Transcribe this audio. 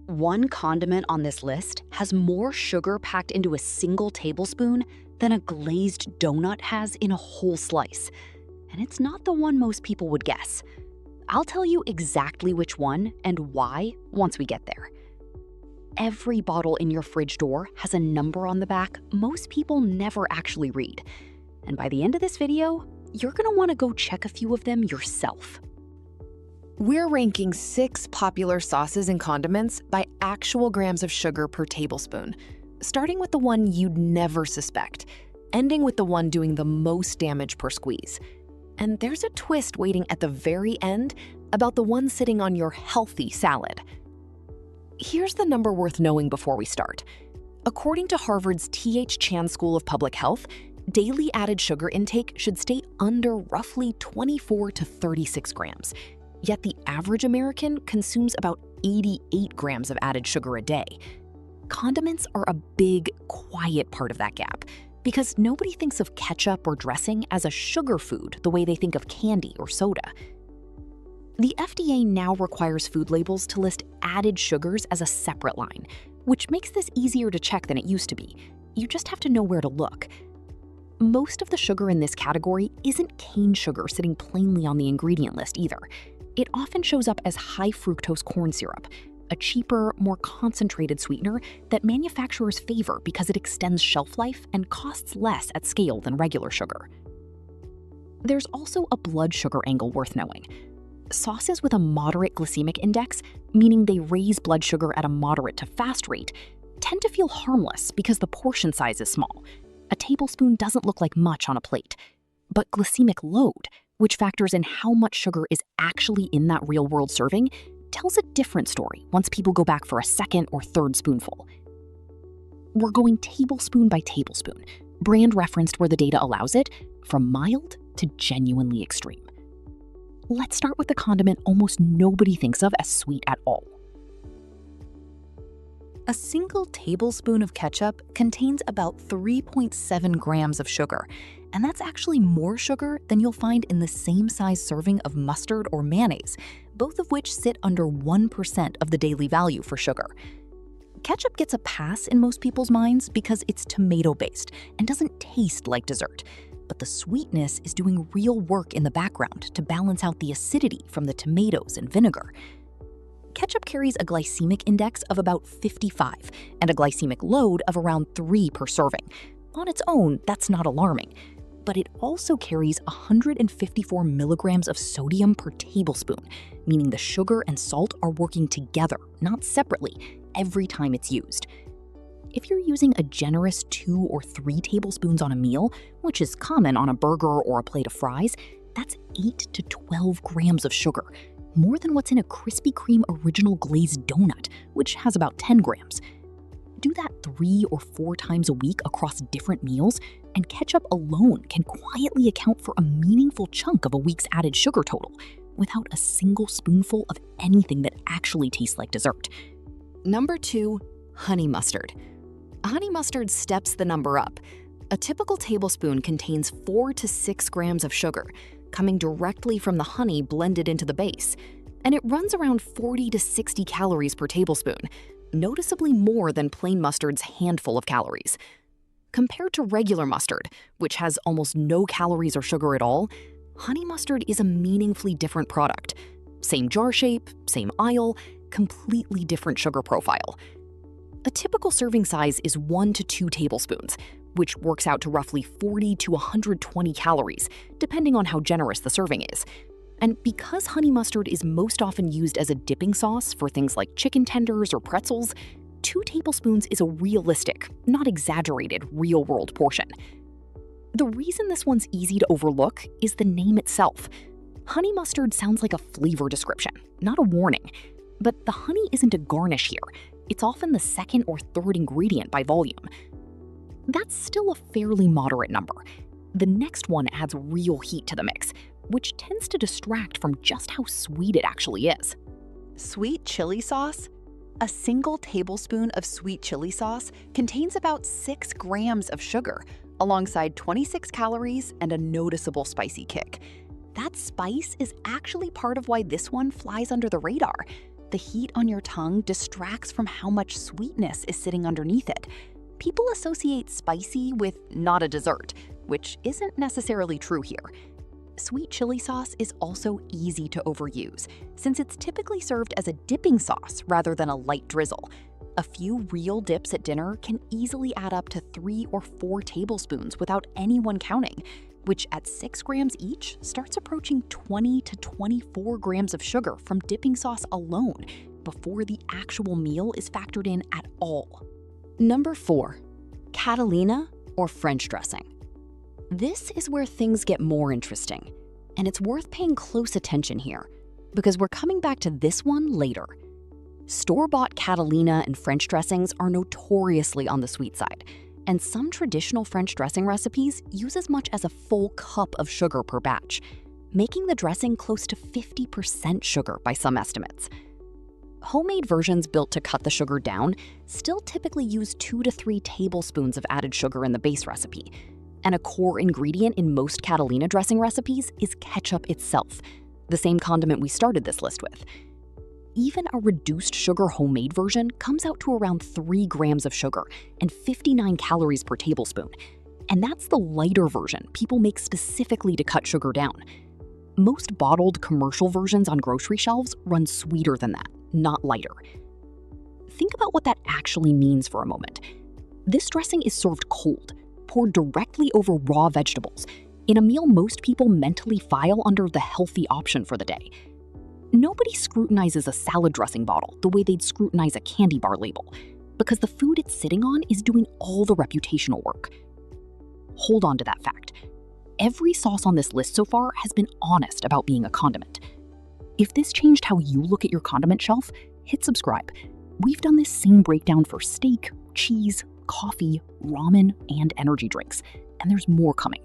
One condiment on this list has more sugar packed into a single tablespoon than a glazed donut has in a whole slice. And it's not the one most people would guess. I'll tell you exactly which one and why once we get there. Every bottle in your fridge door has a number on the back most people never actually read. And by the end of this video, you're gonna wanna go check a few of them yourself. We're ranking 6 popular sauces and condiments by actual grams of sugar per tablespoon, starting with the one you'd never suspect, ending with the one doing the most damage per squeeze. And there's a twist waiting at the very end about the one sitting on your healthy salad. Here's the number worth knowing before we start. According to Harvard's T.H. Chan School of Public Health, daily added sugar intake should stay under roughly 24 to 36 grams. Yet the average American consumes about 88 grams of added sugar a day. Condiments are a big, quiet part of that gap because nobody thinks of ketchup or dressing as a sugar food the way they think of candy or soda. The FDA now requires food labels to list added sugars as a separate line, which makes this easier to check than it used to be. You just have to know where to look. Most of the sugar in this category isn't cane sugar sitting plainly on the ingredient list either. It often shows up as high fructose corn syrup, a cheaper, more concentrated sweetener that manufacturers favor because it extends shelf life and costs less at scale than regular sugar. There's also a blood sugar angle worth knowing. Sauces with a moderate glycemic index, meaning they raise blood sugar at a moderate to fast rate, tend to feel harmless because the portion size is small. A tablespoon doesn't look like much on a plate. But glycemic load, which factors in how much sugar is actually in that real-world serving, tells a different story once people go back for a second or third spoonful. We're going tablespoon by tablespoon, brand referenced where the data allows it, from mild to genuinely extreme. Let's start with the condiment almost nobody thinks of as sweet at all. A single tablespoon of ketchup contains about 3.7 grams of sugar, and that's actually more sugar than you'll find in the same size serving of mustard or mayonnaise, both of which sit under 1% of the daily value for sugar. Ketchup gets a pass in most people's minds because it's tomato-based and doesn't taste like dessert, but the sweetness is doing real work in the background to balance out the acidity from the tomatoes and vinegar. Ketchup carries a glycemic index of about 55 and a glycemic load of around 3 per serving. On its own, that's not alarming, but it also carries 154 milligrams of sodium per tablespoon, meaning the sugar and salt are working together, not separately, every time it's used. If you're using a generous 2 or 3 tablespoons on a meal, which is common on a burger or a plate of fries, that's 8 to 12 grams of sugar, more than what's in a Krispy Kreme original glazed donut, which has about 10 grams. Do that 3 or 4 times a week across different meals, and ketchup alone can quietly account for a meaningful chunk of a week's added sugar total, without a single spoonful of anything that actually tastes like dessert. Number 2, honey mustard. Honey mustard steps the number up. A typical tablespoon contains 4 to 6 grams of sugar, coming directly from the honey blended into the base, and it runs around 40 to 60 calories per tablespoon, noticeably more than plain mustard's handful of calories. Compared to regular mustard, which has almost no calories or sugar at all, honey mustard is a meaningfully different product. Same jar shape, same aisle, completely different sugar profile. A typical serving size is 1 to 2 tablespoons, which works out to roughly 40 to 120 calories, depending on how generous the serving is. And because honey mustard is most often used as a dipping sauce for things like chicken tenders or pretzels, 2 tablespoons is a realistic, not exaggerated, real-world portion. The reason this one's easy to overlook is the name itself. Honey mustard sounds like a flavor description, not a warning. But the honey isn't a garnish here. It's often the second or third ingredient by volume. That's still a fairly moderate number. The next one adds real heat to the mix, which tends to distract from just how sweet it actually is. Sweet chili sauce? A single tablespoon of sweet chili sauce contains about 6 grams of sugar, alongside 26 calories and a noticeable spicy kick. That spice is actually part of why this one flies under the radar. the heat on your tongue distracts from how much sweetness is sitting underneath it. People associate spicy with not a dessert, which isn't necessarily true here. Sweet chili sauce is also easy to overuse, since it's typically served as a dipping sauce rather than a light drizzle. A few real dips at dinner can easily add up to 3 or 4 tablespoons without anyone counting, which at 6 grams each starts approaching 20 to 24 grams of sugar from dipping sauce alone before the actual meal is factored in at all. Number 4, Catalina or French dressing. This is where things get more interesting, and it's worth paying close attention here, because we're coming back to this one later. Store-bought Catalina and French dressings are notoriously on the sweet side, and some traditional French dressing recipes use as much as a full cup of sugar per batch, making the dressing close to 50% sugar by some estimates. Homemade versions built to cut the sugar down still typically use 2 to 3 tablespoons of added sugar in the base recipe, and a core ingredient in most Catalina dressing recipes is ketchup itself, the same condiment we started this list with. Even a reduced sugar homemade version comes out to around 3 grams of sugar and 59 calories per tablespoon, and that's the lighter version people make specifically to cut sugar down. Most bottled commercial versions on grocery shelves run sweeter than that, not lighter. Think about what that actually means for a moment. This dressing is served cold, poured directly over raw vegetables, in a meal most people mentally file under the healthy option for the day. Nobody scrutinizes a salad dressing bottle the way they'd scrutinize a candy bar label, because the food it's sitting on is doing all the reputational work. Hold on to that fact. Every sauce on this list so far has been honest about being a condiment. If this changed how you look at your condiment shelf, hit subscribe. We've done this same breakdown for steak, cheese, coffee, ramen, and energy drinks, and there's more coming.